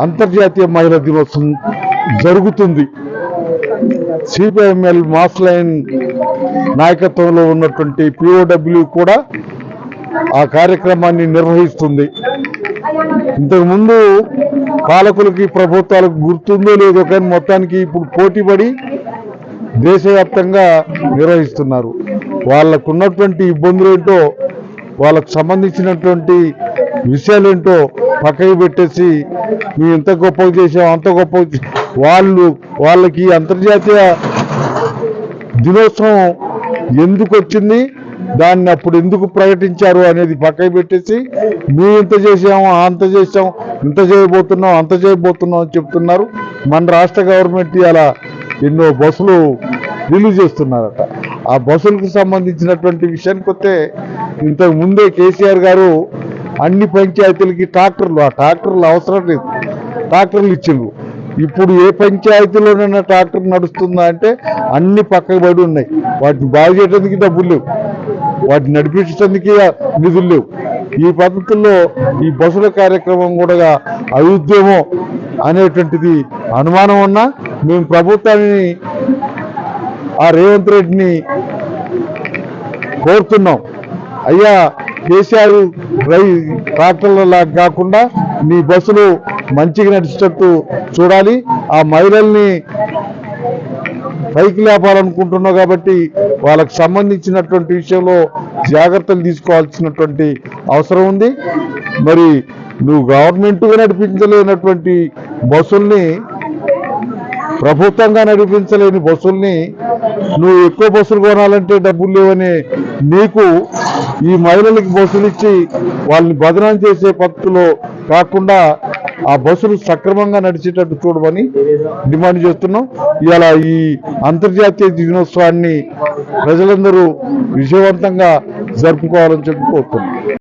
అంతర్జాతీయ మహిళా దినోత్సవం జరుగుతుంది. సిపిఎంఎల్ మాస్ లైన్ నాయకత్వంలో ఉన్నటువంటి పిఓడబ్ల్యూ కూడా ఆ కార్యక్రమాన్ని నిర్వహిస్తుంది. ఇంతకుముందు పాలకులకి ప్రభుత్వాలకు గుర్తుందో లేదో కానీ మొత్తానికి ఇప్పుడు పోటీపడి దేశవ్యాప్తంగా నిర్వహిస్తున్నారు. వాళ్ళకు ఉన్నటువంటి ఇబ్బందులు ఏంటో, వాళ్ళకు సంబంధించినటువంటి విషయాలేంటో పక్కకి పెట్టేసి మేము ఇంత గొప్పగా చేసాం అంత గొప్పగా వాళ్ళకి అంతర్జాతీయ దినోత్సవం ఎందుకు వచ్చింది, దాన్ని అప్పుడు ఎందుకు ప్రకటించారు అనేది పక్కకి పెట్టేసి మేము ఇంత చేసాము అంత చేసాం ఇంత చేయబోతున్నాం అంత చేయబోతున్నాం అని చెప్తున్నారు. మన రాష్ట్ర గవర్నమెంట్ అలా ఎన్నో బస్సులు రిలీజ్ చేస్తున్నారట. ఆ బస్సులకు సంబంధించినటువంటి విషయానికి వస్తే ఇంతకు ముందే కేసీఆర్ గారు అన్ని పంచాయతీలకి ట్రాక్టర్లు, ఆ ట్రాక్టర్లు అవసరం లేదు, ట్రాక్టర్లు ఇచ్చిండ్రు. ఇప్పుడు ఏ పంచాయతీలోనైనా ట్రాక్టర్ నడుస్తుందా అంటే అన్ని పక్కకు పడి ఉన్నాయి. వాటిని బాగు చేయడానికి డబ్బులు లేవు, వాటిని నడిపించడానికి నిధులు లేవు. ఈ పద్ధతుల్లో ఈ బస్సుల కార్యక్రమం కూడా అయుద్యమో అనేటువంటిది అనుమానం ఉన్నా మేము ప్రభుత్వాన్ని ఆ రేవంత్ రెడ్డిని కోరుతున్నాం, అయ్యా కేసీఆర్ ట్రాక్టర్లలా కాకుండా నీ బస్సులు మంచిగా నడిచేటట్టు చూడాలి. ఆ మహిళల్ని పైకి లేపాలనుకుంటున్నావు కాబట్టి వాళ్ళకు సంబంధించినటువంటి విషయంలో జాగ్రత్తలు తీసుకోవాల్సినటువంటి అవసరం ఉంది. మరి నువ్వు గవర్నమెంట్గా నడిపించలేనటువంటి బస్సుల్ని, ప్రభుత్వంగా నడిపించలేని బస్సుల్ని నువ్వు ఎక్కువ బస్సులు కొనాలంటే డబ్బులు లేవని నీకు ఈ మహిళలకి బస్సులు ఇచ్చి వాళ్ళని బదనాం చేసే పద్ధతిలో కాకుండా ఆ బస్సులు సక్రమంగా నడిచేటట్టు చూడమని డిమాండ్ చేస్తున్నాం. ఇలా ఈ అంతర్జాతీయ దినోత్సవాన్ని ప్రజలందరూ విజయవంతంగా జరుపుకోవాలని చెప్పి కోరుతున్నాం.